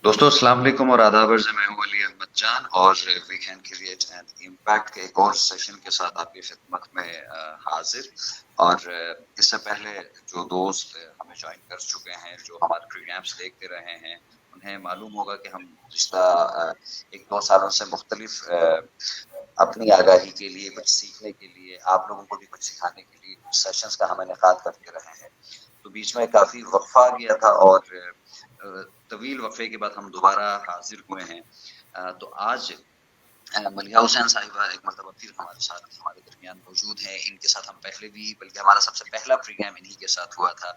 دوستو السلام علیکم اور آداب عرض میں ہوں علی احمد جان اور we can create and impact کے ایک اور سیشن کے ساتھ آپ کی خدمت میں حاضر. اور اس سے پہلے جو دوست ہمیں جوائن کر چکے ہیں جو ہمارے پروگرامس دیکھتے رہے ہیں انہیں معلوم ہوگا کہ ہم گزشتہ 1-2 سالوں سے مختلف اپنی آگاہی کے لیے کچھ سیکھنے کے لیے آپ لوگوں کو بھی کچھ سکھانے کے لیے کچھ سیشنز کا ہم انعقاد کرتے رہے ہیں. تو بیچ میں کافی وقفہ آ گیا تھا اور طویل وقفے کے بعد ہم دوبارہ حاضر ہوئے ہیں. تو آج ملیحہ حسین صاحبہ ایک مرتبہ پھر ہمارے ساتھ ہمارے درمیان موجود ہیں. ان کے ساتھ ہم پہلے بھی بلکہ ہمارا سب سے پہلا پروگرام انہی کے ساتھ ہوا تھا.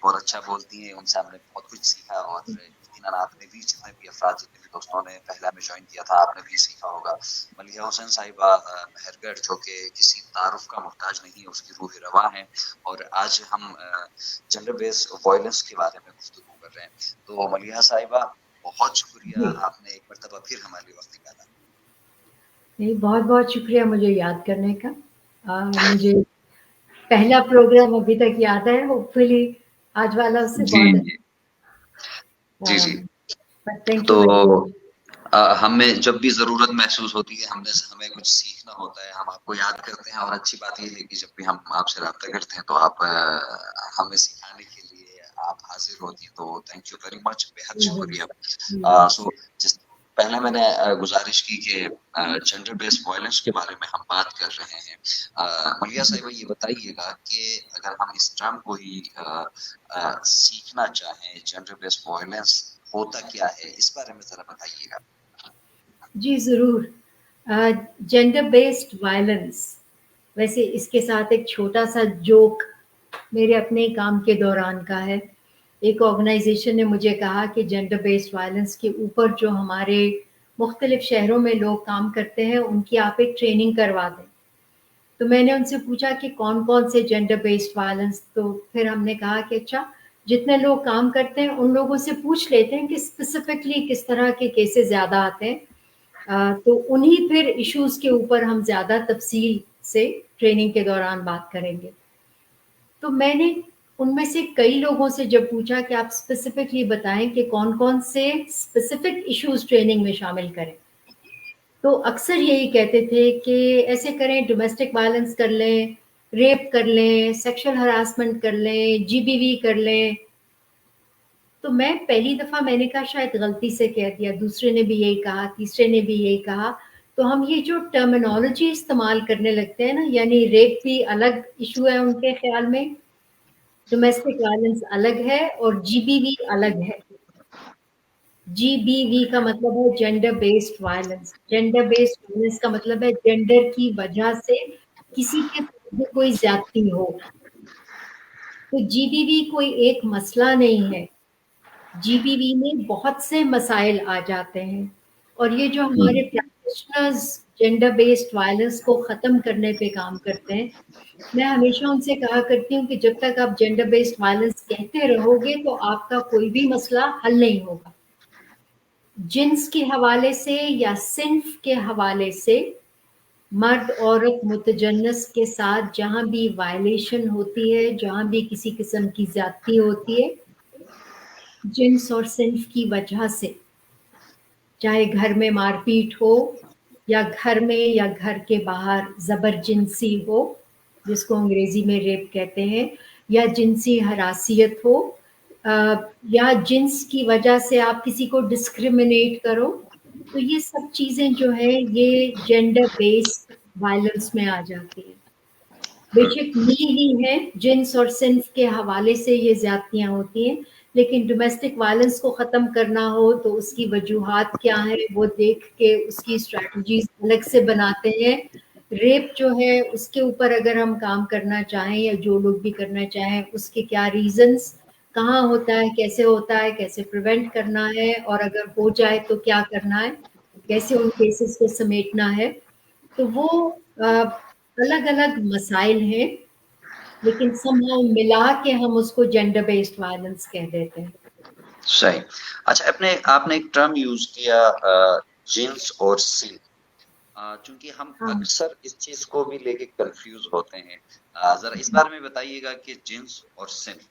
بہت اچھا بولتی ہیں, ان سے ہم نے بہت کچھ سیکھا اور یقیناً آپ نے بھی جتنے بھی افراد جتنے بھی دوستوں نے پہلا میں جوائن کیا تھا آپ نے بھی سیکھا ہوگا. ملیحہ حسین صاحبہ مہرگڑھ جو کہ کسی تعارف کا محتاج نہیں, اس کی روح رواں ہے. اور آج ہم جنڈر بیس وائلنس کے بارے میں گفتگو کر رہے ہیں. تو ملیحہ صاحبہ بہت شکریہ, جی آپ نے ایک مرتبہ پھر ہمارے لیے وقت نکالا. نہیں، بہت بہت شکریہ مجھے یاد کرنے کا. مجھے پہلا پروگرام ابھی تک یاد ہے. ہوپ فلی آج والا اس سے جی بہت جی جی جی. بٹ تھینک تو یو ویری مچ. ہمیں جب بھی ضرورت محسوس ہوتی ہے ہمیں کچھ سیکھنا ہوتا ہے, ہم آپ کو یاد کرتے ہیں. اور اچھی بات یہ ہے کہ جب بھی ہم آپ سے رابطہ کرتے ہیں تو آپ ہمیں سکھانے کے لیے آپ حاضر ہوتی ہیں, تو تھینک یو ویری مچ, بے حد شکریہ. سو جس پہلے میں نے گزارش کی کہ جنڈر بیس وائلنس کے بارے میں ہم بات کر رہے ہیں. ملیحہ صاحبہ یہ بتائیے گا کہ اگر ہم اس ٹرم کو ہی سیکھنا چاہیں, جنڈر بیس وائلنس ہوتا کیا ہے, اس بارے میں ذرا بتائیے گا. جی ضرور. جینڈر بیسڈ وائلنس، ویسے اس کے ساتھ ایک چھوٹا سا جوک میرے اپنے کام کے دوران کا ہے. ایک آرگنائزیشن نے مجھے کہا کہ جینڈر بیسڈ وائلنس کے اوپر جو ہمارے مختلف شہروں میں لوگ کام کرتے ہیں ان کی آپ ایک ٹریننگ کروا دیں. تو میں نے ان سے پوچھا کہ کون کون سے جینڈر بیسڈ وائلنس. تو پھر ہم نے کہا کہ اچھا جتنے لوگ کام کرتے ہیں ان لوگوں سے پوچھ لیتے ہیں کہ اسپیسیفکلی کس طرح کے کیسز زیادہ آتے ہیں. تو انہی پھر ایشوز کے اوپر ہم زیادہ تفصیل سے ٹریننگ کے دوران بات کریں گے. تو میں نے ان میں سے کئی لوگوں سے جب پوچھا کہ آپ اسپیسیفکلی بتائیں کہ کون کون سے اسپیسیفک ایشوز ٹریننگ میں شامل کریں, تو اکثر یہی کہتے تھے کہ ایسے کریں, ڈومیسٹک وائلنس کر لیں, ریپ کر لیں, سیکشل ہراسمنٹ کر لیں, جی بی وی کر لیں. تو میں پہلی دفعہ میں نے کہا شاید غلطی سے کہہ دیا, دوسرے نے بھی یہی کہا, تیسرے نے بھی یہی کہا. تو ہم یہ جو ٹرمینالوجی استعمال کرنے لگتے ہیں نا, یعنی ریپ بھی الگ ایشو ہے ان کے خیال میں, ڈومیسٹک وائلنس الگ ہے, اور جی بی وی الگ ہے. جی بی وی کا مطلب ہے gender based violence. Gender based violence کا مطلب ہے جینڈر کی وجہ سے کسی کے ساتھ کوئی زیادتی ہو. تو جی بی وی کوئی ایک مسئلہ نہیں ہے. جی بی وی میں بہت سے مسائل آ جاتے ہیں, اور یہ جو ہمارے پریکٹیشنرز جینڈر بیسڈ وائلنس کو ختم کرنے پہ کام کرتے ہیں, میں ہمیشہ ان سے کہا کرتی ہوں کہ جب تک آپ جینڈر بیسڈ وائلنس کہتے رہو گے تو آپ کا کوئی بھی مسئلہ حل نہیں ہوگا. جنس کے حوالے سے یا صنف کے حوالے سے مرد عورت متجنس کے ساتھ جہاں بھی وائلیشن ہوتی ہے, جہاں بھی کسی قسم کی زیادتی ہوتی ہے جنس اور صنف کی وجہ سے, چاہے گھر میں مار پیٹ ہو یا گھر میں یا گھر کے باہر زبر جنسی ہو جس کو انگریزی میں ریپ کہتے ہیں, یا جنسی ہراسیت ہو, یا جنس کی وجہ سے آپ کسی کو ڈسکریمنیٹ کرو, تو یہ سب چیزیں جو ہے یہ جینڈر بیسڈ وائلنس میں آ جاتی ہیں. بے شک ملی ہی ہیں جنس اور صنف کے حوالے سے یہ زیادتیاں ہوتی ہیں, لیکن ڈومیسٹک وائلنس کو ختم کرنا ہو تو اس کی وجوہات کیا ہیں وہ دیکھ کے اس کی اسٹریٹجیز الگ سے بناتے ہیں. ریپ جو ہے اس کے اوپر اگر ہم کام کرنا چاہیں یا جو لوگ بھی کرنا چاہیں, اس کے کیا ریزنز, کہاں ہوتا ہے, کیسے ہوتا ہے, کیسے پریونٹ کرنا ہے, اور اگر ہو جائے تو کیا کرنا ہے, کیسے ان کیسز کو سمیٹنا ہے. تو وہ الگ الگ مسائل ہیں, لیکن somehow ملا کے ہم اس کو جینڈر بیسڈ وائلنس کہہ دیتے ہیں. صحیح. اچھا آپ نے ایک ٹرم یوز کیا جنس اور صنف, چونکہ ہم ہاں اکثر اس چیز کو بھی لے کے کنفیوز ہوتے ہیں. ذرا اس بارے میں بتائیے گا کہ جنس اور صنف.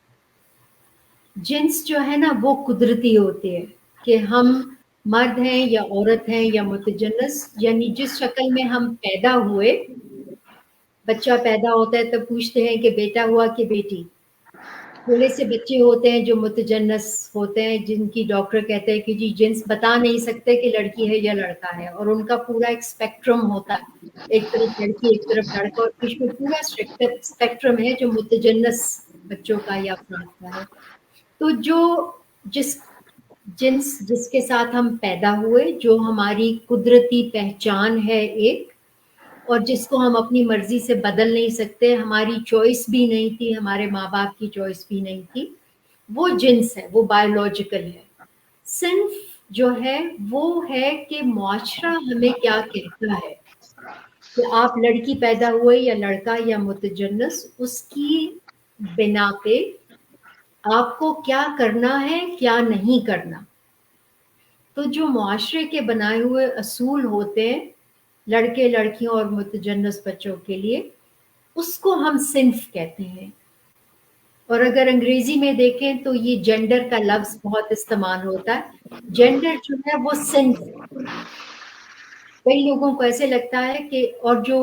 جنس جو ہے نا وہ قدرتی ہوتی ہے, کہ ہم مرد ہیں یا عورت ہیں یا متجنس، یعنی جس شکل میں ہم پیدا ہوئے، بچہ پیدا ہوتا ہے تو پوچھتے ہیں کہ بیٹا ہوا کہ بیٹی. تھوڑے سے بچے ہوتے ہیں جو متجنس ہوتے ہیں، جن کی ڈاکٹر کہتے ہیں کہ جی جنس بتا نہیں سکتے کہ لڑکی ہے یا لڑکا ہے، اور ان کا پورا ایک اسپیکٹرم ہوتا ہے، ایک طرف لڑکی ایک طرف لڑکا، اور بیچ میں پورا اسپیکٹرم ہے جو متجنس بچوں کا یا افراد کا ہے. تو جو جس جنس جس کے ساتھ ہم پیدا ہوئے، جو ہماری قدرتی پہچان ہے ایک، اور جس کو ہم اپنی مرضی سے بدل نہیں سکتے، ہماری چوائس بھی نہیں تھی، ہمارے ماں باپ کی چوائس بھی نہیں تھی، وہ جنس ہے، وہ بایولوجیکل ہے. صنف جو ہے وہ ہے کہ معاشرہ ہمیں کیا کہتا ہے کہ آپ لڑکی پیدا ہوئے یا لڑکا یا متجنس، اس کی بنا پہ آپ کو کیا کرنا ہے کیا نہیں کرنا. تو جو معاشرے کے بنائے ہوئے اصول ہوتے ہیں لڑکے لڑکیوں اور متجنس بچوں کے لیے، اس کو ہم صنف کہتے ہیں. اور اگر انگریزی میں دیکھیں تو یہ جینڈر کا لفظ بہت استعمال ہوتا ہے. جینڈر جو ہے وہ صنف ہے. کئی لوگوں کو ایسے لگتا ہے کہ، اور جو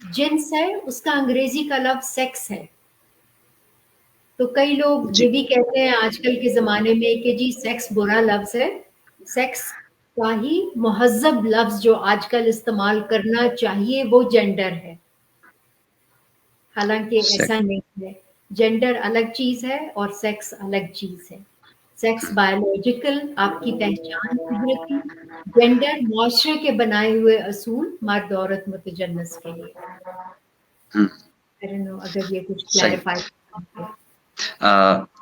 جنس ہے اس کا انگریزی کا لفظ سیکس ہے. تو کئی لوگ جی یہ بھی کہتے ہیں آج کل کے زمانے میں کہ جی سیکس برا لفظ ہے. سیکس کا ہی مہذب لفظ جو آج کل استعمال کرنا چاہیے وہ جینڈر ہے، حالانکہ ایسا نہیں ہے. جینڈر الگ چیز ہے اور سیکس الگ چیز ہے. سیکس بایولوجیکل، آپ کی پہچان قدرتی. جینڈر معاشرے کے بنائے ہوئے اصول مرد عورت متجنس کے لیے. I don't know اگر یہ کچھ صحیح. کلیریفائی.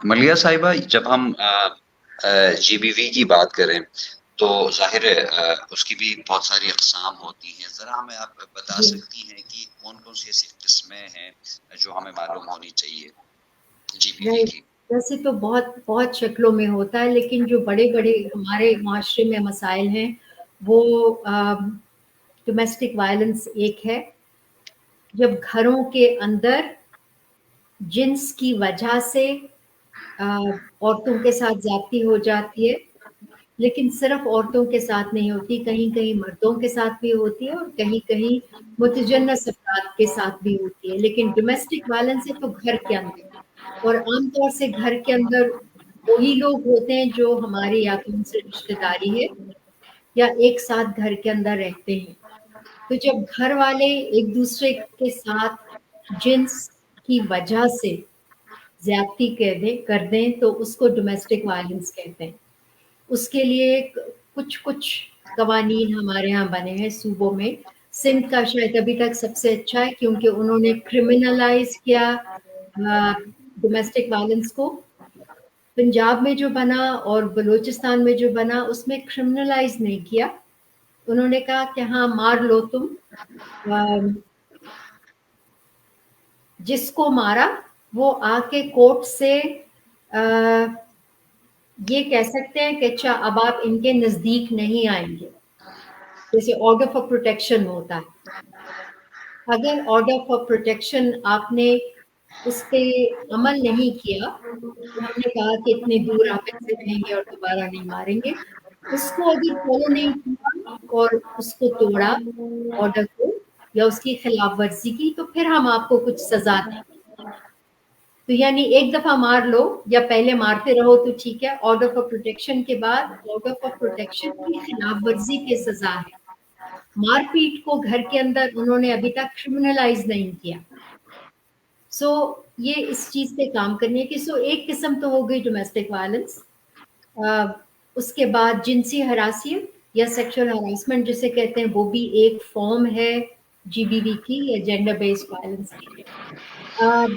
ملیہ صاحبہ، جب ہم جی بی وی کی بات کریں تو ظاہر ہے اس کی بھی بہت ساری اقسام ہوتی ہیں. ذرا ہمیں آپ بتا جی سکتی ہیں کہ کون کون سی ایسی قسمیں ہیں جو ہمیں معلوم ہونی چاہیے جی بی وی نہیں، کی؟ ویسے تو بہت بہت شکلوں میں ہوتا ہے، لیکن جو بڑے بڑے ہمارے معاشرے میں مسائل ہیں وہ ڈومیسٹک وائلنس ایک ہے. جب گھروں کے اندر جنس کی وجہ سے عورتوں کے ساتھ زیادتی ہو جاتی ہے، لیکن صرف عورتوں کے ساتھ نہیں ہوتی، کہیں کہیں مردوں کے ساتھ بھی ہوتی ہے اور کہیں کہیں متجنس افراد کے ساتھ بھی ہوتی ہے. لیکن ڈومیسٹک وائلنس ہے تو گھر کے اندر، اور عام طور سے گھر کے اندر وہی لوگ ہوتے ہیں جو ہماری یا تو ان سے رشتے داری ہے یا ایک ساتھ گھر کے اندر رہتے ہیں. تو جب گھر والے ایک دوسرے کے ساتھ جنس کی وجہ سے زیادتی کر دیں تو اس کو ڈومیسٹک وائلنس کہتے ہیں. اس کے لیے کچھ قوانین ہمارے ہاں بنے ہیں صوبوں میں. سندھ کا شاید ابھی تک سب سے اچھا ہے کیونکہ انہوں نے کرمنلائز کیا ڈومیسٹک وائلنس کو. پنجاب میں جو بنا اور بلوچستان میں جو بنا اس میں کرمنلائز نہیں کیا. انہوں نے کہا کہ ہاں مار لو تم، جس کو مارا وہ آ کے کورٹ سے یہ کہہ سکتے ہیں کہ اچھا اب آپ ان کے نزدیک نہیں آئیں گے، جیسے آرڈر فار پروٹیکشن ہوتا ہے. اگر آرڈر فار پروٹیکشن آپ نے اس پہ عمل نہیں کیا، ہم نے کہا کہ اتنے دور آپ ایسے رہیں گے اور دوبارہ نہیں ماریں گے، اس کو اگر فالو نہیں کیا اور اس کو توڑا آرڈر کو یا اس کی خلاف ورزی کی تو پھر ہم آپ کو کچھ سزا دیں گے. تو یعنی ایک دفعہ مار لو یا پہلے مارتے رہو تو ٹھیک ہے، آرڈر فار پروٹیکشن کے بعد آرڈر فار پروٹیکشن کی خلاف ورزی کی سزا ہے. مار پیٹ کو گھر کے اندر انہوں نے ابھی تک کرمنلائز نہیں کیا. سو یہ اس چیز پہ کام کرنے کی. سو ایک قسم تو ہو گئی ڈومیسٹک وائلنس. اس کے بعد جنسی ہراسیت یا سیکشل ہراسمنٹ جسے کہتے ہیں وہ بھی ایک فارم ہے جی بی وی کی یا جینڈر بیسڈ وائلنس کی.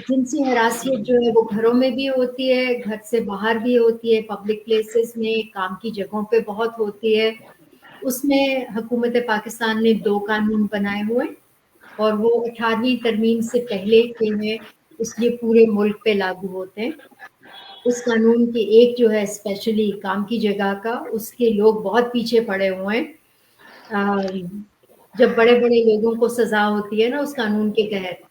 جنسی ہراسیت جو ہے وہ گھروں میں بھی ہوتی ہے، گھر سے باہر بھی ہوتی ہے، پبلک پلیسز میں، کام کی جگہوں پہ بہت ہوتی ہے. اس میں حکومت پاکستان نے 2 قانون بنائے ہوئے اور وہ 18ویں ترمیم سے پہلے کے ہیں، اس لیے پورے ملک پہ لاگو ہوتے ہیں. اس قانون کے ایک جو ہے اسپیشلی کام کی جگہ کا، اس کے لوگ بہت پیچھے پڑے ہوئے ہیں. جب بڑے بڑے لوگوں کو سزا ہوتی ہے نا اس قانون کے تحت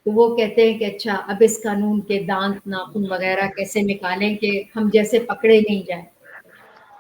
تو وہ کہتے ہیں کہ اچھا اب اس قانون کے دانت ناخن وغیرہ کیسے نکالیں کہ ہم جیسے پکڑے نہیں جائیں.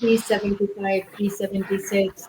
375, 376,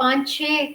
5-6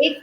1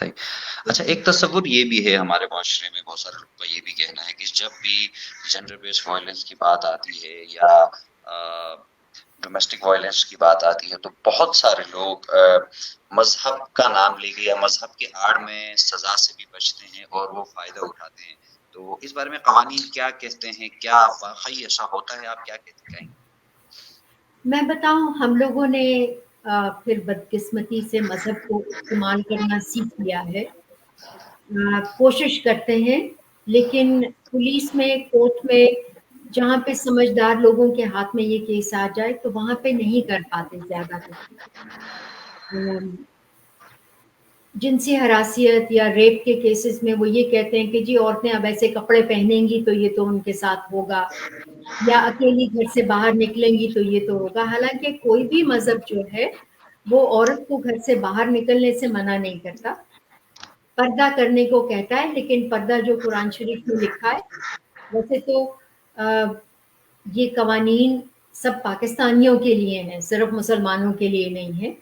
صحیح. اچھا ایک تصور یہ بھی ہے ہمارے معاشرے میں، بہت سارے لوگوں کا یہ بھی کہنا ہے کہ جب بھی جینڈر بیسڈ وائلنس کی بات آتی ہے یا ڈومیسٹک وائلنس کی بات آتی ہے تو بہت سارے لوگ مذہب کا نام لے کے یا مذہب کے آڑ میں سزا سے بھی بچتے ہیں اور وہ فائدہ اٹھاتے ہیں. تو اس بارے میں قوانین کیا کہتے ہیں؟ کیا واقعی ایسا ہوتا ہے؟ آپ کیا کہیں گے؟ میں بتاؤں، ہم لوگوں نے پھر بدقسمتی سے مذہب کو استعمال کرنا سیکھ لیا ہے. کوشش کرتے ہیں لیکن پولیس میں، کورٹ میں، جہاں پہ سمجھدار لوگوں کے ہاتھ میں یہ کیس آ جائے تو وہاں پہ نہیں کر پاتے زیادہ تر. جنسی ہراسیت یا ریپ کے کیسز میں وہ یہ کہتے ہیں کہ جی عورتیں اب ایسے کپڑے پہنیں گی تو یہ تو ان کے ساتھ ہوگا، یا اکیلی گھر سے باہر نکلیں گی تو یہ تو ہوگا. حالانکہ کوئی بھی مذہب جو ہے وہ عورت کو گھر سے باہر نکلنے سے منع نہیں کرتا، پردہ کرنے کو کہتا ہے. لیکن پردہ جو قرآن شریف میں لکھا ہے، ویسے تو یہ قوانین سب پاکستانیوں کے لیے ہیں، صرف مسلمانوں کے لیے نہیں ہے.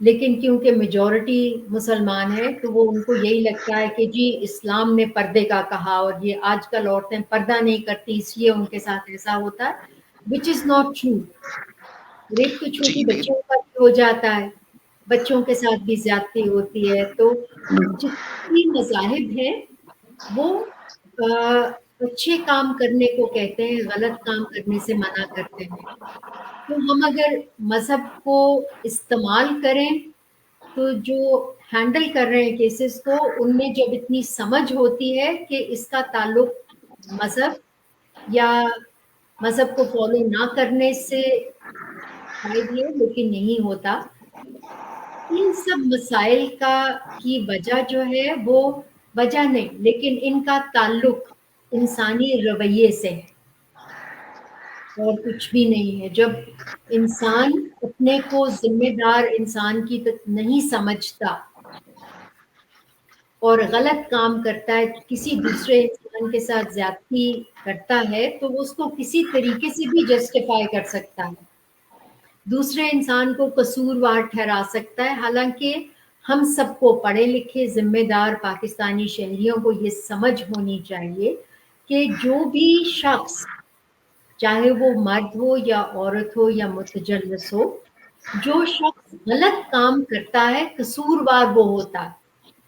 لیکن کیونکہ میجورٹی مسلمان ہے تو وہ ان کو یہی لگتا ہے کہ جی اسلام نے پردے کا کہا اور یہ آج کل عورتیں پردہ نہیں کرتی اس لیے ان کے ساتھ ایسا ہوتا ہے، which is not true. ریپ تو چھوٹی جی بچوں کا بھی ہو جاتا ہے، بچوں کے ساتھ بھی زیادتی ہوتی ہے. تو جتنے مذاہب ہیں وہ اچھے کام کرنے کو کہتے ہیں، غلط کام کرنے سے منع کرتے ہیں. تو ہم اگر مذہب کو استعمال کریں تو جو ہینڈل کر رہے ہیں کیسز کو، ان میں جب اتنی سمجھ ہوتی ہے کہ اس کا تعلق مذہب یا مذہب کو فالو نہ کرنے سے شاید ہے لیکن نہیں ہوتا. ان سب مسائل کی وجہ جو ہے وہ وجہ نہیں، لیکن ان کا تعلق انسانی رویے سے ہے اور کچھ بھی نہیں ہے. جب انسان اپنے کو ذمہ دار انسان کی نہیں سمجھتا اور غلط کام کرتا ہے، کسی دوسرے انسان کے ساتھ زیادتی کرتا ہے تو وہ اس کو کسی طریقے سے بھی جسٹیفائی کر سکتا ہے، دوسرے انسان کو قصوروار ٹھہرا سکتا ہے. حالانکہ ہم سب کو پڑھے لکھے ذمہ دار پاکستانی شہریوں کو یہ سمجھ ہونی چاہیے کہ جو بھی شخص، چاہے وہ مرد ہو یا عورت ہو یا متجلس ہو، جو شخص غلط کام کرتا ہے قصوروار وہ ہوتا ہے،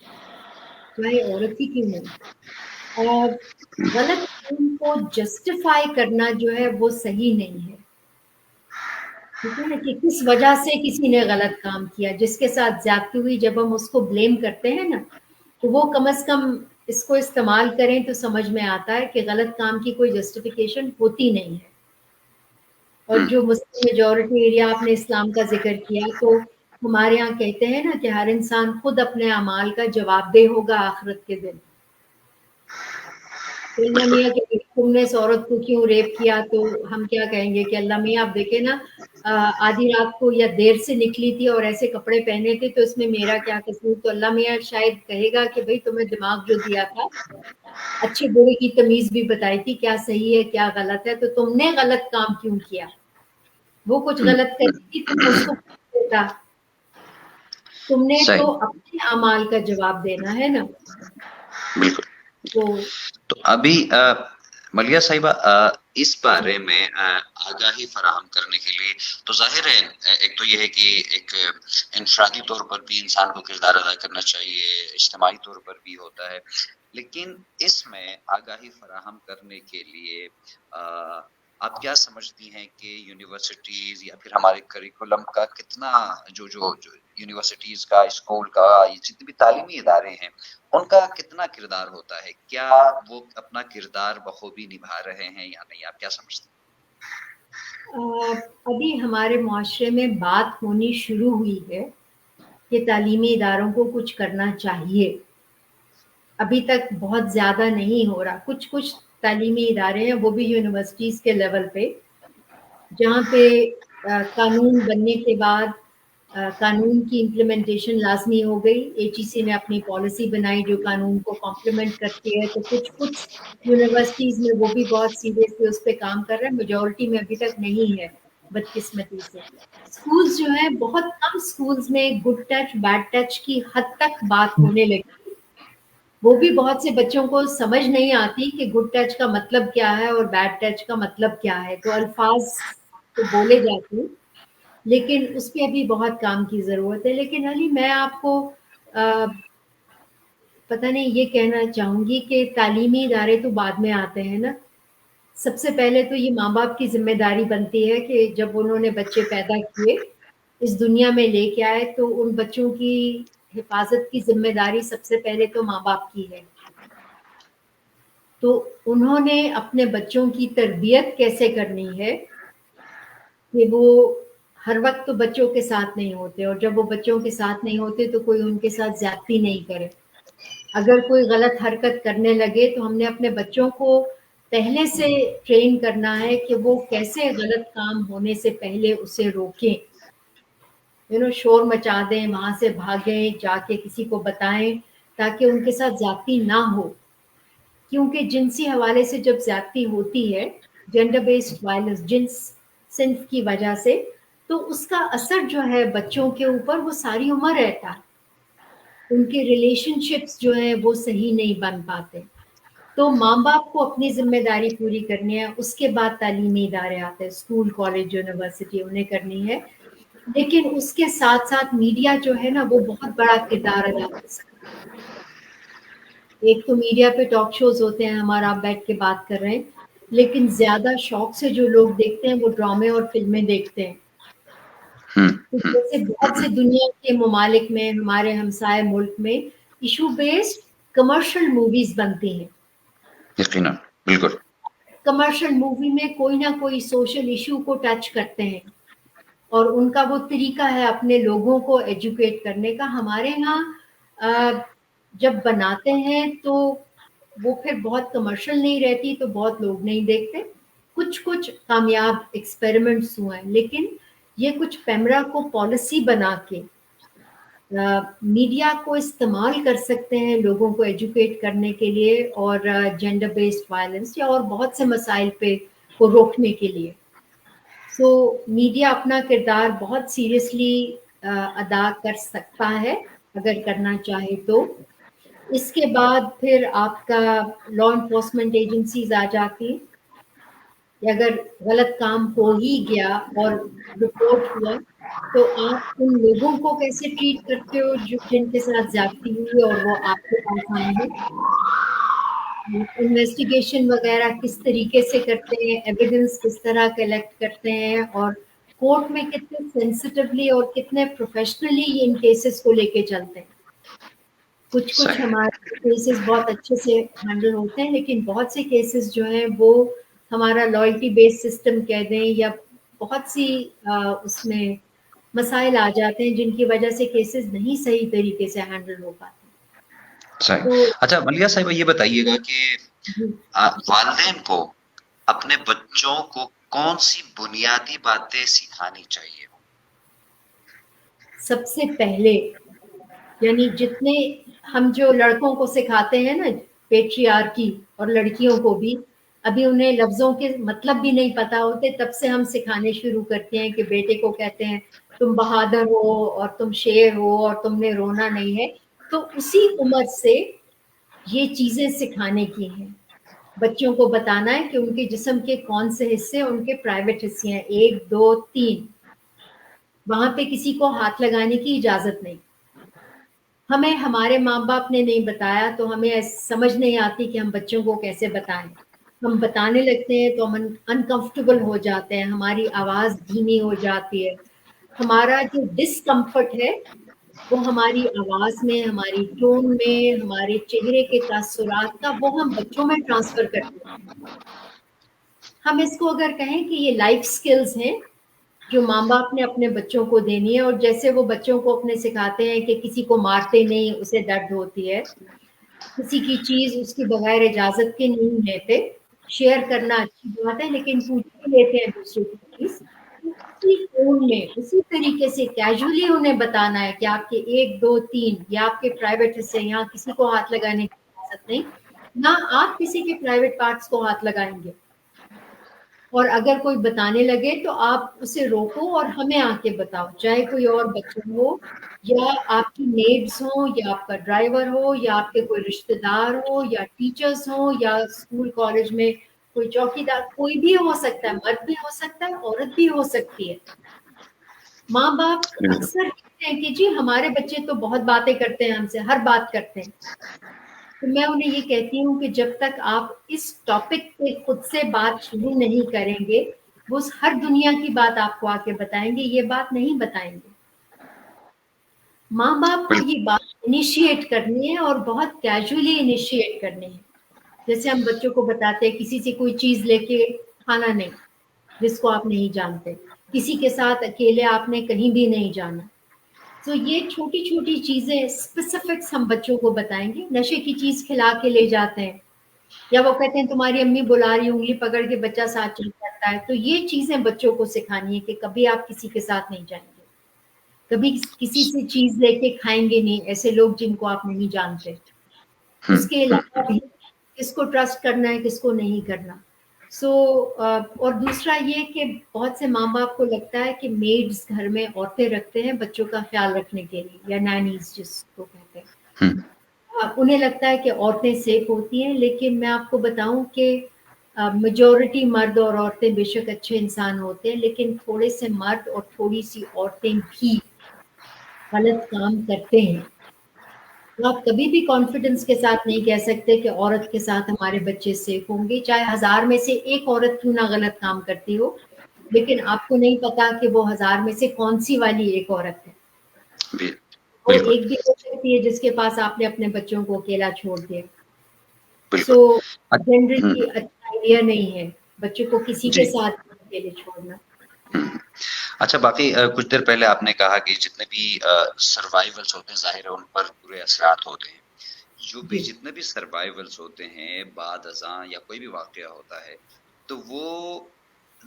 چاہے عورت ہی کیوں نہیں. اور غلط کام کو جسٹیفائی کرنا جو ہے وہ صحیح نہیں ہے. ٹھیک ہے نا، کہ کس وجہ سے کسی نے غلط کام کیا، جس کے ساتھ زیادتی ہوئی، جب ہم اس کو بلیم کرتے ہیں نا تو وہ کم از کم اس کو استعمال کریں تو سمجھ میں آتا ہے کہ غلط کام کی کوئی جسٹیفیکیشن ہوتی نہیں ہے. اور جو مسلم میجورٹی ایریا آپ نے اسلام کا ذکر کیا، تو ہمارے ہاں کہتے ہیں نا کہ ہر انسان خود اپنے اعمال کا جواب دہ ہوگا آخرت کے دن. تو اللہ بالکل. میاں کہ تم نے اس عورت کو کیوں ریپ کیا، تو ہم کیا کہیں گے کہ اللہ میاں آپ دیکھیں نا آدھی رات کو یا دیر سے نکلی تھی اور ایسے کپڑے پہنے تھے تو اس میں میرا کیا قصور. تو اللہ میاں شاید کہے گا کہ بھئی تمہیں دماغ جو دیا تھا، اچھے برے کی تمیز بھی بتائی تھی، کیا صحیح ہے کیا غلط ہے، تو تم نے غلط کام کیوں کیا. وہ کچھ غلط کرتی تھی، تم اس کو دیتا، تم نے تو صحیح. اپنے اعمال کا جواب دینا ہے نا. بالکل. تو تو ابھی ملیہ صاحبہ اس بارے میں آگاہی فراہم کرنے کے لیے تو ظاہر ہے ایک تو یہ ہے کہ ایک انفرادی طور پر بھی انسان کو کردار ادا کرنا چاہیے، اجتماعی طور پر بھی ہوتا ہے، لیکن اس میں آگاہی فراہم کرنے کے لیے آپ کیا سمجھتی ہیں کہ یونیورسٹیز یا پھر ہمارے کریکولم کا کتنا جو یونیورسٹیز کا، اسکول کا، جتنے بھی تعلیمی ادارے ہیں ان کا کتنا کردار ہوتا ہے؟ کیا وہ اپنا کردار بخوبی نبھا رہے ہیں یا نہیں؟ آپ کیا سمجھتے ہیں؟ ابھی ہمارے معاشرے میں بات ہونی شروع ہوئی ہے کہ تعلیمی اداروں کو کچھ کرنا چاہیے. ابھی تک بہت زیادہ نہیں ہو رہا. کچھ تعلیمی ادارے ہیں وہ بھی یونیورسٹیز کے لیول پہ، جہاں پہ قانون بننے کے بعد قانون کی امپلیمنٹیشن لازمی ہو گئی. ایچ ای سی نے اپنی پالیسی بنائی جو قانون کو کمپلیمنٹ کرتی ہے. تو کچھ یونیورسٹیز میں وہ بھی بہت سیریسلی اس پہ کام کر رہے ہیں، میجورٹی میں ابھی تک نہیں ہے. بدقسمتی سے. اسکولز جو ہیں بہت کم اسکولز میں گڈ ٹچ بیڈ ٹچ کی حد تک بات ہونے لگی. وہ بھی بہت سے بچوں کو سمجھ نہیں آتی کہ گڈ ٹچ کا مطلب کیا ہے اور بیڈ ٹچ کا مطلب کیا ہے, تو الفاظ تو بولے جاتے ہیں لیکن اس پہ ابھی بہت کام کی ضرورت ہے. لیکن علی میں آپ کو پتہ نہیں یہ کہنا چاہوں گی کہ تعلیمی ادارے تو بعد میں آتے ہیں نا. سب سے پہلے تو یہ ماں باپ کی ذمہ داری بنتی ہے کہ جب انہوں نے بچے پیدا کیے اس دنیا میں لے کے آئے تو ان بچوں کی حفاظت کی ذمہ داری سب سے پہلے تو ماں باپ کی ہے. تو انہوں نے اپنے بچوں کی تربیت کیسے کرنی ہے کہ وہ ہر وقت تو بچوں کے ساتھ نہیں ہوتے, اور جب وہ بچوں کے ساتھ نہیں ہوتے تو کوئی ان کے ساتھ زیادتی نہیں کرے. اگر کوئی غلط حرکت کرنے لگے تو ہم نے اپنے بچوں کو پہلے سے ٹرین کرنا ہے کہ وہ کیسے غلط کام ہونے سے پہلے اسے روکیں. شور مچا دیں, وہاں سے بھاگیں, جا کے کسی کو بتائیں تاکہ ان کے ساتھ زیادتی نہ ہو. کیونکہ جنسی حوالے سے جب زیادتی ہوتی ہے, جینڈر بیسڈ وائلنس, جنس صنف کی وجہ سے, تو اس کا اثر جو ہے بچوں کے اوپر وہ ساری عمر رہتا ہے. ان کے ریلیشن شپس جو ہیں وہ صحیح نہیں بن پاتے. تو ماں باپ کو اپنی ذمہ داری پوری کرنی ہے, اس کے بعد تعلیمی ادارے آتے ہیں, اسکول کالج یونیورسٹی انہیں کرنی ہے. لیکن اس کے ساتھ ساتھ میڈیا جو ہے نا وہ بہت بڑا کردار ادا کر سکتا ہے. ایک تو میڈیا پہ ٹاک شوز ہوتے ہیں, ہمارا آپ بیٹھ کے بات کر رہے ہیں, لیکن زیادہ شوق سے جو لوگ دیکھتے ہیں وہ ڈرامے اور فلمیں دیکھتے ہیں. جیسے بہت سے دنیا کے ممالک میں, ہمارے ہمسائے ملک میں ایشو بیسڈ کمرشل موویز بنتی ہیں. یقیناً, بالکل. کمرشل مووی میں کوئی نہ کوئی سوشل ایشو کو ٹچ کرتے ہیں اور ان کا وہ طریقہ ہے اپنے لوگوں کو ایجوکیٹ کرنے کا. ہمارے یہاں جب بناتے ہیں تو وہ پھر بہت کمرشل نہیں رہتی تو بہت لوگ نہیں دیکھتے. کچھ کامیاب ایکسپیریمنٹس ہوئے ہیں, لیکن یہ کچھ پیمرا کو پالیسی بنا کے میڈیا کو استعمال کر سکتے ہیں لوگوں کو ایجوکیٹ کرنے کے لیے اور جینڈر بیسڈ وائلنس یا اور بہت سے مسائل پہ کو روکنے کے لیے. سو میڈیا اپنا کردار بہت سیریسلی ادا کر سکتا ہے اگر کرنا چاہے تو. اس کے بعد پھر آپ کا لا انفورسمنٹ ایجنسیز آ جاتی ہیں. اگر غلط کام ہو ہی گیا اور رپورٹ ہوا تو آپ ان لوگوں کو کیسے ٹریٹ کرتے ہو جن کے ساتھ زیادتی ہوئی اور وہ آپ کے پاس آئے ہیں. انویسٹیگیشن وغیرہ کس طریقے سے کرتے ہیں, ایویڈنس کس طرح کلیکٹ کرتے ہیں, اور کورٹ میں کتنے سینسیٹیولی اور کتنے پروفیشنلی ان کیسز کو لے کے چلتے ہیں. کچھ صحیح. ہمارے کیسز بہت اچھے سے ہینڈل ہوتے ہیں, لیکن بہت سے کیسز جو ہیں وہ ہمارا لائلٹی بیس سسٹم کہہ دیں یا بہت سی اس میں مسائل آ جاتے ہیں جن کی وجہ سے کیسز نہیں صحیح طریقے سے ہینڈل ہو پاتے. صحیح. تو اچھا ملیحہ صاحبہ, یہ بتائیے گا کہ جی والدین کو اپنے بچوں کو کون سی بنیادی باتیں سکھانی چاہیے؟ سب سے پہلے یعنی جتنے ہم جو لڑکوں کو سکھاتے ہیں نا پیٹریارکی, اور لڑکیوں کو بھی ابھی انہیں لفظوں کے مطلب بھی نہیں پتا ہوتے, تب سے ہم سکھانے شروع کرتے ہیں کہ بیٹے کو کہتے ہیں تم بہادر ہو اور تم شیر ہو اور تم نے رونا نہیں ہے. تو اسی عمر سے یہ چیزیں سکھانے کی ہیں. بچوں کو بتانا ہے کہ ان کے جسم کے کون سے حصے ان کے پرائیویٹ حصے ہیں, 1 2 3, وہاں پہ کسی کو ہاتھ لگانے کی اجازت نہیں. ہمیں ہمارے ماں باپ نے نہیں بتایا تو ہمیں سمجھ نہیں آتی کہ ہم بچوں کو کیسے بتائیں. ہم بتانے لگتے ہیں تو ہم انکمفرٹیبل ہو جاتے ہیں, ہماری آواز دھیمی ہو جاتی ہے. ہمارا جو ڈسکمفرٹ ہے وہ ہماری آواز میں, ہماری ٹون میں, ہمارے چہرے کے تاثرات کا وہ ہم بچوں میں ٹرانسفر کرتے ہیں. ہم اس کو اگر کہیں کہ یہ لائف سکلز ہیں جو ماں باپ نے اپنے بچوں کو دینی ہے, اور جیسے وہ بچوں کو اپنے سکھاتے ہیں کہ کسی کو مارتے نہیں, اسے درد ہوتی ہے, کسی کی چیز اس کی بغیر اجازت کے نہیں لیتے, شیئر کرنا اچھی بات ہے لیکن پوچھ لیتے ہیں دوسرے کی چیز, اسی ٹون میں اسی طریقے سے کیجولی انہیں بتانا ہے کہ آپ کے 1 2 3 یا آپ کے پرائیویٹ حصے, یہاں کسی کو ہاتھ لگانے کی اجازت نہیں, نہ آپ کسی کے پرائیویٹ پارٹس کو ہاتھ لگائیں گے. اور اگر کوئی بتانے لگے تو آپ اسے روکو اور ہمیں آ کے بتاؤ، چاہے کوئی اور بچہ ہو یا آپ کی میڈس ہوں یا آپ کا ڈرائیور ہو یا آپ کے کوئی رشتہ دار ہو یا ٹیچرز ہوں یا اسکول کالج میں کوئی چوکیدار، کوئی بھی ہو سکتا ہے، مرد بھی ہو سکتا ہے، عورت بھی ہو سکتی ہے. ماں باپ اکثر کہتے ہیں کہ جی ہمارے بچے تو بہت باتیں کرتے ہیں، ہم سے ہر بات کرتے ہیں. تو میں انہیں یہ کہتی ہوں کہ جب تک آپ اس ٹاپک پہ خود سے بات شروع نہیں کریں گے، وہ ہر دنیا کی بات آپ کو آ کے بتائیں گے، یہ بات نہیں بتائیں گے. ماں باپ کو یہ بات انیشیٹ کرنی ہے اور بہت کیجولی انیشیٹ کرنی ہے. جیسے ہم بچوں کو بتاتے ہیں کسی سے کوئی چیز لے کے کھانا نہیں جس کو آپ نہیں جانتے، کسی کے ساتھ اکیلے آپ نے کہیں بھی نہیں جانا. تو یہ چھوٹی چھوٹی چیزیں اسپیسیفکس ہم بچوں کو بتائیں گے. نشے کی چیز کھلا کے لے جاتے ہیں یا وہ کہتے ہیں تمہاری امی بلا رہی، انگلی پکڑ کے بچہ ساتھ چل جاتا ہے. تو یہ چیزیں بچوں کو سکھانی ہے کہ کبھی آپ کسی کے ساتھ نہیں جائیں گے، کبھی کسی سے چیز لے کے کھائیں گے نہیں، ایسے لوگ جن کو آپ نہیں جانتے. اس کے علاوہ بھی کس کو ٹرسٹ کرنا ہے کس کو نہیں کرنا. اور دوسرا یہ کہ بہت سے ماں باپ کو لگتا ہے کہ میڈز گھر میں عورتیں رکھتے ہیں بچوں کا خیال رکھنے کے لیے، یا نینیز جس کو کہتے ہیں. انہیں لگتا ہے کہ عورتیں سیف ہوتی ہیں، لیکن میں آپ کو بتاؤں کہ میجورٹی مرد اور عورتیں بے شک اچھے انسان ہوتے ہیں، لیکن تھوڑے سے مرد اور تھوڑی سی عورتیں بھی غلط کام کرتے ہیں. آپ کبھی بھی کانفیڈنس کے ساتھ نہیں کہہ سکتے کہ عورت کے ساتھ ہمارے بچے سیف ہوں گے، چاہے 1000 میں سے ایک عورت کیوں نہ غلط کام کرتی ہو، لیکن آپ کو نہیں پتا کہ وہ 1000 میں سے کون سی والی ایک عورت ہے. وہ بالکل ایک بھی ہو سکتی ہے جس کے پاس آپ نے اپنے بچوں کو اکیلا چھوڑ دیا. بالکل. سو جنرلی اچھا آئیڈیا نہیں ہے بچوں کو کسی کے جی ساتھ اکیلے چھوڑنا. اچھا، باقی کچھ دیر پہلے آپ نے کہا کہ جتنے بھی سروائیولز ہوتے ہیں ظاہر ہے ان پر برے اثرات ہوتے ہیں. جو بھی جی جتنے بھی سروائیولز ہوتے ہیں بعد ازاں یا کوئی بھی واقعہ ہوتا ہے تو وہ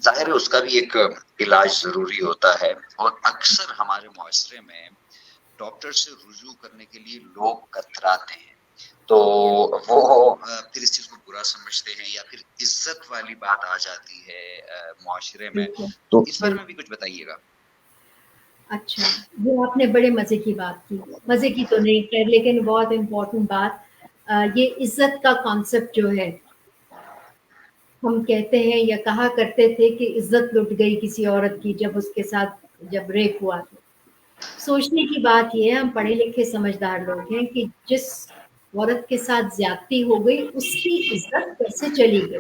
ظاہر ہے اس کا بھی ایک علاج ضروری ہوتا ہے. اور اکثر ہمارے معاشرے میں ڈاکٹر سے رجوع کرنے کے لیے لوگ کتراتے ہیں، تو وہ پھر اس چیز کو برا سمجھتے ہیں یا پھر عزت والی بات آ جاتی ہے معاشرے میں. بالکل تو اس بارے میں بالکل. بھی کچھ بتائیے گا. اچھا، یہ آپ نے بڑے مزے کی بات کی، مزے کی تو نہیں خیر لیکن بہت امپورٹنٹ بات. یہ عزت کا کانسیپٹ جو ہے، ہم کہتے ہیں یا کہا کرتے تھے کہ عزت لٹ گئی کسی عورت کی جب اس کے ساتھ جب ریپ ہوا. تو سوچنے کی بات یہ ہے، ہم پڑھے لکھے سمجھدار لوگ ہیں کہ جس عورت کے ساتھ زیادتی ہو گئی اس کی عزت کیسے چلی گئی.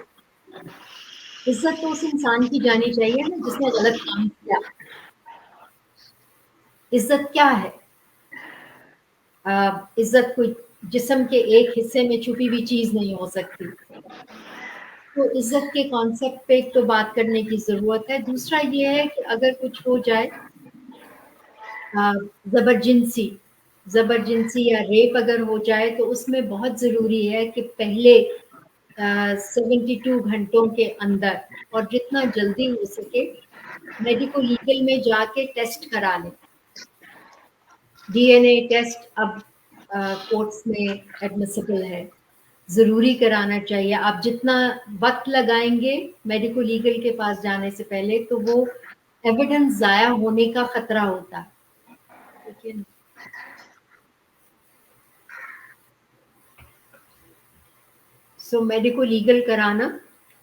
عزت تو اس انسان کی جانی چاہیے نا جس نے غلط کام کیا. عزت کیا ہے؟ عزت کوئی جسم کے ایک حصے میں چھپی ہوئی چیز نہیں ہو سکتی. تو عزت کے کانسیپٹ پہ ایک تو بات کرنے کی ضرورت ہے. دوسرا یہ ہے کہ اگر کچھ ہو جائے زبرجنسی یا ریپ اگر ہو جائے تو اس میں بہت ضروری ہے کہ پہلے 72 گھنٹوں کے اندر اور جتنا جلدی ہو سکے میڈیکو لیگل میں جا کے ٹیسٹ کرا لیں. ڈی این اے ٹیسٹ اب کورٹس میں ایڈمیسیبل ہے، ضروری کرانا چاہیے. آپ جتنا وقت لگائیں گے میڈیکو لیگل کے پاس جانے سے پہلے تو وہ ایویڈنس ضائع ہونے کا خطرہ ہوتا ہے. ٹھیک ہے نا؟ سو میڈیکو لیگل کرانا،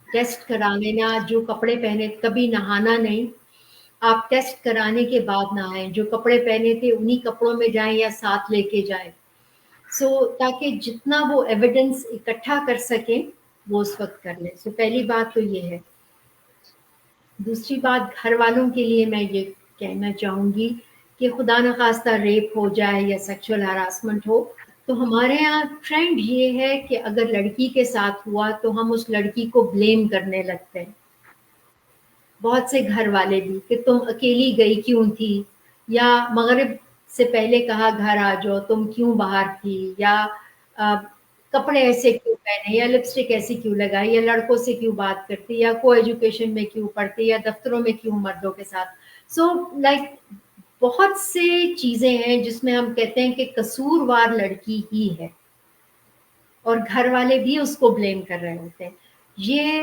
ٹیسٹ کرا لینا. جو کپڑے پہنے کبھی نہانا نہیں، آپ ٹیسٹ کرانے کے بعد نہائیں. جو کپڑے پہنے تھے انہی کپڑوں میں جائیں یا ساتھ لے کے جائیں. تاکہ جتنا وہ ایویڈنس اکٹھا کر سکیں وہ اس وقت کر لیں. پہلی بات تو یہ ہے. دوسری بات گھر والوں کے لیے میں یہ کہنا چاہوں گی کہ خدا نخواستہ ریپ ہو جائے یا سیکشول ہراسمنٹ ہو تو ہمارے ہاں ٹرینڈ یہ ہے کہ اگر لڑکی کے ساتھ ہوا تو ہم اس لڑکی کو بلیم کرنے لگتے ہیں. بہت سے گھر والے بھی کہ تم اکیلی گئی کیوں تھی، یا مغرب سے پہلے کہا گھر آ جاؤ تم کیوں باہر تھی، یا کپڑے ایسے کیوں پہنے، یا لپسٹک ایسی کیوں لگائی، یا لڑکوں سے کیوں بات کرتی، یا کو ایجوکیشن میں کیوں پڑھتی، یا دفتروں میں کیوں مردوں کے ساتھ. بہت سے چیزیں ہیں جس میں ہم کہتے ہیں کہ قصوروار لڑکی ہی ہے اور گھر والے بھی اس کو بلیم کر رہے ہوتے ہیں. یہ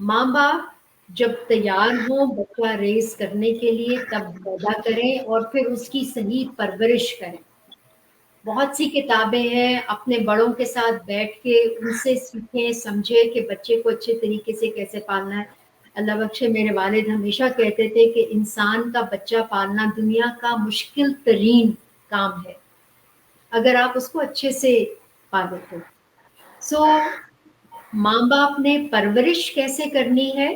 ماں باپ جب تیار ہوں بچہ ریز کرنے کے لیے تب پیدا کریں اور پھر اس کی صحیح پرورش کریں. بہت سی کتابیں ہیں, اپنے بڑوں کے ساتھ بیٹھ کے ان سے سیکھیں سمجھیں کہ بچے کو اچھے طریقے سے کیسے پالنا ہے. اللہ بخشے میرے والد ہمیشہ کہتے تھے کہ انسان کا بچہ پالنا دنیا کا مشکل ترین کام ہے اگر آپ اس کو اچھے سے پالو تو. سو ماں باپ نے پرورش کیسے کرنی ہے,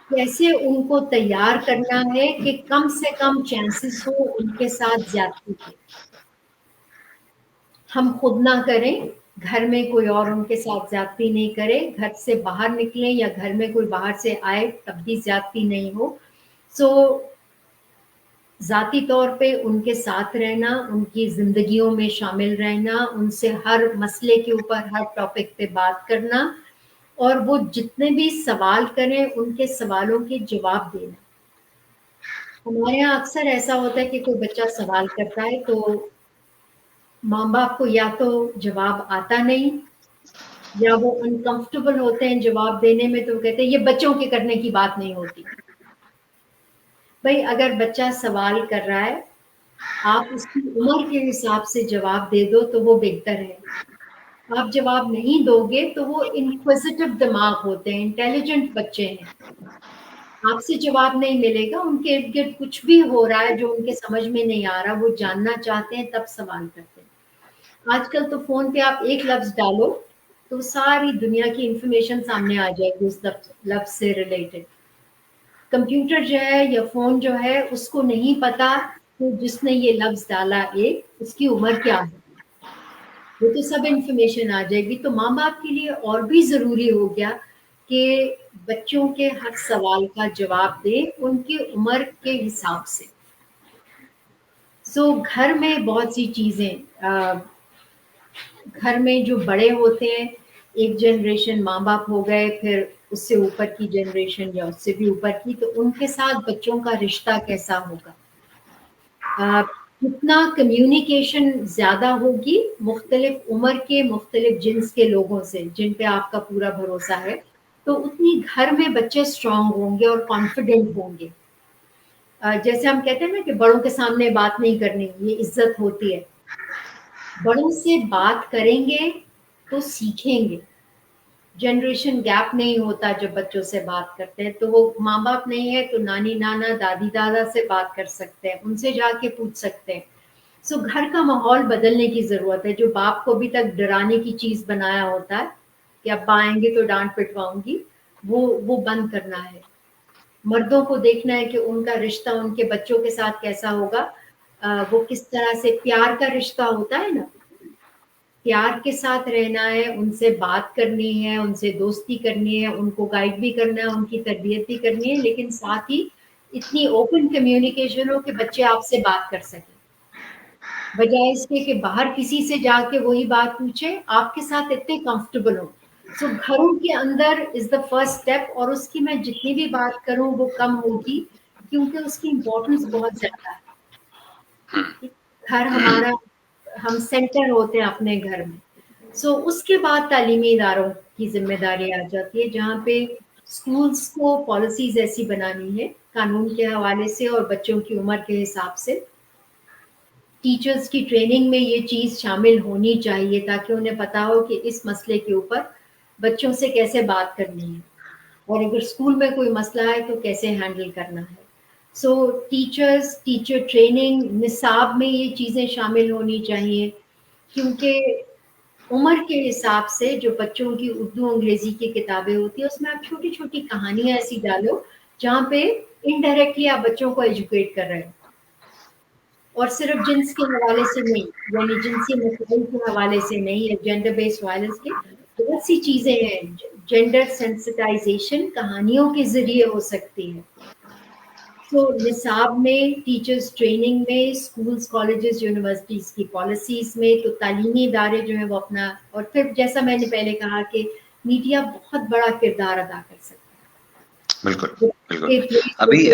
کیسے ان کو تیار کرنا ہے کہ کم سے کم چانسز ہو ان کے ساتھ زیادتی کے. ہم خود نہ کریں, گھر میں کوئی اور ان کے ساتھ زیادتی نہیں کرے, گھر سے باہر نکلیں یا گھر میں کوئی باہر سے آئے تب بھی زیادتی نہیں ہو. سو ذاتی طور پہ ان کے ساتھ رہنا, ان کی زندگیوں میں شامل رہنا, ان سے ہر مسئلے کے اوپر ہر ٹاپک پہ بات کرنا, اور وہ جتنے بھی سوال کریں ان کے سوالوں کے جواب دینا. ہمارے یہاں اکثر ایسا ہوتا ہے کہ کوئی بچہ سوال کرتا ہے تو ماں باپ کو یا تو جواب آتا نہیں یا وہ انکمفرٹیبل ہوتے ہیں جواب دینے میں, تو وہ کہتے ہیں یہ بچوں کے کرنے کی بات نہیں ہوتی. بھائی اگر بچہ سوال کر رہا ہے آپ اس کی عمر کے حساب سے جواب دے دو تو وہ بہتر ہے. آپ جواب نہیں دو گے تو وہ انکوزیٹو دماغ ہوتے ہیں, انٹیلیجنٹ بچے ہیں, آپ سے جواب نہیں ملے گا. ان کے ارد گرد کچھ بھی ہو رہا ہے جو ان کے سمجھ میں نہیں آ رہا, وہ جاننا چاہتے ہیں تب سوال کرتے ہیں. آج کل تو فون پہ آپ ایک لفظ ڈالو تو ساری دنیا کی انفارمیشن سامنے آ جائے گی اس لفظ سے ریلیٹڈ. کمپیوٹر جو ہے یا فون جو ہے اس کو نہیں پتا کہ جس نے یہ لفظ ڈالا ایک اس کی عمر کیا ہے, وہ تو سب انفارمیشن آ جائے گی. تو ماں باپ کے لیے اور بھی ضروری ہو گیا کہ بچوں کے ہر سوال کا جواب دیں ان کی عمر کے حساب سے. سو گھر میں بہت سی چیزیں, گھر میں جو بڑے ہوتے ہیں, ایک جنریشن ماں باپ ہو گئے, پھر اس سے اوپر کی جنریشن یا اس سے بھی اوپر کی, تو ان کے ساتھ بچوں کا رشتہ کیسا ہوگا. جتنا کمیونیکیشن زیادہ ہوگی مختلف عمر کے مختلف جنس کے لوگوں سے جن پہ آپ کا پورا بھروسہ ہے, تو اتنی گھر میں بچے اسٹرانگ ہوں گے اور کانفیڈنٹ ہوں گے. جیسے ہم کہتے ہیں نا کہ بڑوں کے سامنے بات نہیں کرنی, یہ عزت ہوتی ہے. بڑوں سے بات کریں گے تو سیکھیں گے. جنریشن گیپ نہیں ہوتا جب بچوں سے بات کرتے ہیں, تو وہ ماں باپ نہیں ہے تو نانی نانا دادی دادا سے بات کر سکتے ہیں, ان سے جا کے پوچھ سکتے ہیں. سو گھر کا ماحول بدلنے کی ضرورت ہے. جو باپ کو ابھی تک ڈرانے کی چیز بنایا ہوتا ہے کہ ابا آئیں گے تو ڈانٹ پٹواؤں گی, وہ بند کرنا ہے. مردوں کو دیکھنا ہے کہ ان کا رشتہ ان کے بچوں کے ساتھ کیسا ہوگا, وہ کس طرح سے پیار کا رشتہ ہوتا ہے نا, پیار کے ساتھ رہنا ہے, ان سے بات کرنی ہے, ان سے دوستی کرنی ہے, ان کو گائیڈ بھی کرنا ہے, ان کی تربیت بھی کرنی ہے, لیکن ساتھ ہی اتنی اوپن کمیونیکیشن ہو کہ بچے آپ سے بات کر سکیں, بجائے اس کے کہ باہر کسی سے جا کے وہی بات پوچھے, آپ کے ساتھ اتنے کمفرٹیبل ہو. سو گھروں کے اندر از دا فرسٹ اسٹیپ, اور اس کی میں جتنی بھی بات کروں وہ کم ہوگی کیونکہ اس کی امپورٹنس بہت زیادہ ہے. گھر ہمارا, ہم سینٹر ہوتے ہیں اپنے گھر میں. سو اس کے بعد تعلیمی اداروں کی ذمہ داری آ جاتی ہے, جہاں پہ اسکولس کو پالیسیز ایسی بنانی ہے قانون کے حوالے سے اور بچوں کی عمر کے حساب سے. ٹیچرز کی ٹریننگ میں یہ چیز شامل ہونی چاہیے تاکہ انہیں پتا ہو کہ اس مسئلے کے اوپر بچوں سے کیسے بات کرنی ہے, اور اگر اسکول میں کوئی مسئلہ ہے تو کیسے ہینڈل کرنا ہے. سو ٹیچرز, ٹیچر ٹریننگ, نصاب میں یہ چیزیں شامل ہونی چاہیے, کیونکہ عمر کے حساب سے جو بچوں کی اردو انگریزی کی کتابیں ہوتی ہیں اس میں آپ چھوٹی چھوٹی کہانیاں ایسی ڈالو جہاں پہ انڈائریکٹلی آپ بچوں کو ایجوکیٹ کر رہے ہیں, اور صرف جنس کے حوالے سے نہیں, یعنی جنسی مسائل کے حوالے سے نہیں, یا جینڈر بیسڈ وائلنس کے بہت سی چیزیں ہیں. جینڈر سینسٹائزیشن کہانیوں کے ذریعے ہو سکتی ہے. تو نصاب میں, ٹیچرز ٹریننگ میں, اسکولز کالجز یونیورسٹیز کی پالیسیز میں, تو تعلیمی ادارے جو ہیں وہ اپنا, اور پھر جیسا میں نے پہلے کہا کہ میڈیا بہت بڑا کردار ادا کر سکتا ہے. بالکل بالکل. ابھی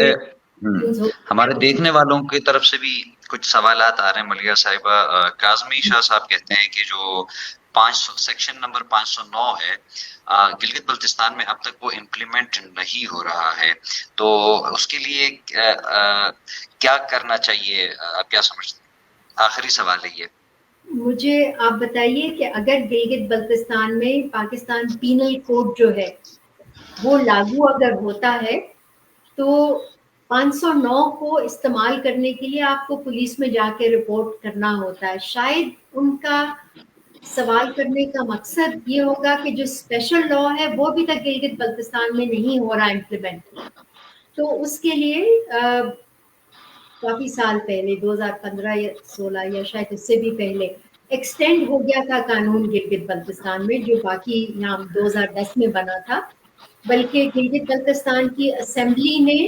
ہمارے دیکھنے والوں کی طرف سے بھی کچھ سوالات آ رہے ہیں. ملیہ صاحبہ, کاظمی شاہ صاحب کہتے ہیں کہ جو سیکشن نمبر 509 ہے، گلگت بلتستان میں اب تک وہ امپلیمنٹ نہیں ہو رہا ہے، تو اس کے لیے کیا کرنا چاہیے؟ آپ کیا سمجھتے ہیں؟ آخری سوال ہے یہ. مجھے آپ بتائیے کہ اگر گلگت بلتستان میں پاکستان پینل کوڈ جو ہے وہ لاگو اگر ہوتا ہے تو 509 کو استعمال کرنے کے لیے آپ کو پولیس میں جا کے رپورٹ کرنا ہوتا ہے. شاید ان کا سوال کرنے کا مقصد یہ ہوگا کہ جو اسپیشل لا ہے وہ بھی تک گلگت بلتستان میں نہیں ہو رہا امپلیمنٹ، تو اس کے لیے کافی سال پہلے 2015 یا 16 یا شاید اس سے بھی پہلے ایکسٹینڈ ہو گیا تھا قانون گلگت بلتستان میں، جو باقی یہاں 2010 میں بنا تھا، بلکہ گلگت بلتستان کی اسمبلی نے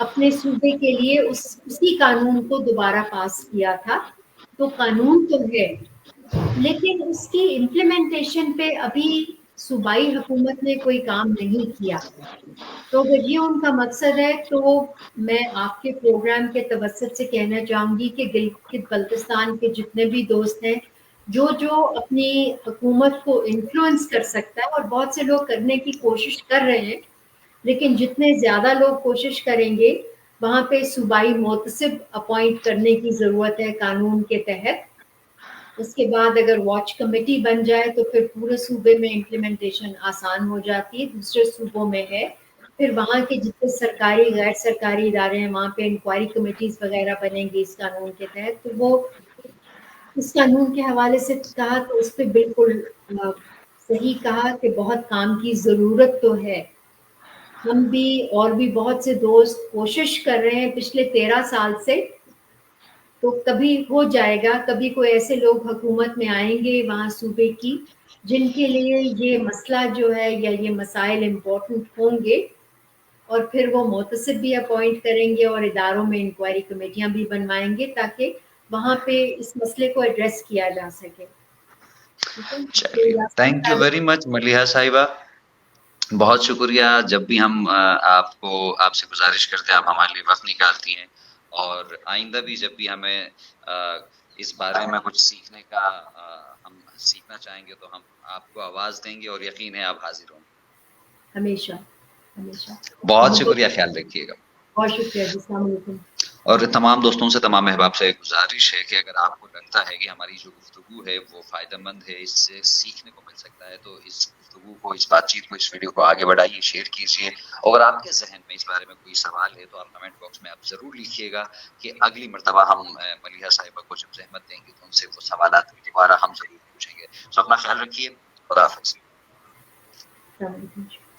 اپنے صوبے کے لیے اسی قانون کو دوبارہ پاس کیا تھا. تو قانون تو ہے لیکن اس کی امپلیمنٹیشن پہ ابھی صوبائی حکومت نے کوئی کام نہیں کیا. تو اگر یہ ان کا مقصد ہے تو میں آپ کے پروگرام کے توسط سے کہنا چاہوں گی کہ گلگت بلتستان کے جتنے بھی دوست ہیں جو اپنی حکومت کو انفلوئنس کر سکتا ہے، اور بہت سے لوگ کرنے کی کوشش کر رہے ہیں، لیکن جتنے زیادہ لوگ کوشش کریں گے وہاں پہ صوبائی محتسب اپوائنٹ کرنے کی ضرورت ہے قانون کے تحت. اس کے بعد اگر واچ کمیٹی بن جائے تو پھر پورے صوبے میں امپلیمنٹیشن آسان ہو جاتی ہے. دوسرے صوبوں میں ہے، پھر وہاں کے جتنے سرکاری غیر سرکاری ادارے ہیں وہاں پہ انکوائری کمیٹیز وغیرہ بنیں گی اس قانون کے تحت. تو وہ اس قانون کے حوالے سے کہا تو اس پہ بالکل صحیح کہا کہ بہت کام کی ضرورت تو ہے. ہم بھی اور بھی بہت سے دوست کوشش کر رہے ہیں پچھلے 13 سال سے، تو کبھی ہو جائے گا، کبھی کوئی ایسے لوگ حکومت میں آئیں گے وہاں صوبے کی جن کے لیے یہ مسئلہ جو ہے یا یہ مسائل امپورٹنٹ ہوں گے، اور پھر وہ محتسب بھی اپوائنٹ کریں گے اور اداروں میں انکوائری کمیٹیاں بھی بنوائیں گے تاکہ وہاں پہ اس مسئلے کو ایڈریس کیا جا سکے. چلیے، thank you very much Maliha صاحبہ، بہت شکریہ. جب بھی ہم آپ سے گزارش کرتے ہیں آپ ہمارے لیے وقت نکالتی ہیں، اور آئندہ بھی جب بھی ہمیں اس بارے میں کچھ سیکھنے کا ہم سیکھنا چاہیں گے تو ہم آپ کو آواز دیں گے، اور یقین ہے آپ حاضر ہوں گے. ہمیشہ ہمیشہ. بہت شکریہ، خیال رکھیے گا. بہت شکریہ جی، السلام علیکم. اور تمام دوستوں سے، تمام احباب سے ایک گزارش ہے کہ اگر آپ کو لگتا ہے کہ ہماری جو گفتگو ہے وہ فائدہ مند ہے، اس سے سیکھنے کو مل سکتا ہے، تو اس گفتگو کو، اس بات چیت کو، اس ویڈیو کو آگے بڑھائیے، شیئر کیجیے. اگر آپ کے ذہن میں اس بارے میں کوئی سوال ہے تو آپ کمنٹ باکس میں آپ ضرور لکھیے گا کہ اگلی مرتبہ ہم ملیحہ صاحبہ کو جب زحمت دیں گے تو ان سے وہ سوالات دوبارہ ہم ضرور پوچھیں گے. تو اپنا خیال رکھیے. خدا حافظ. السلام علیکم.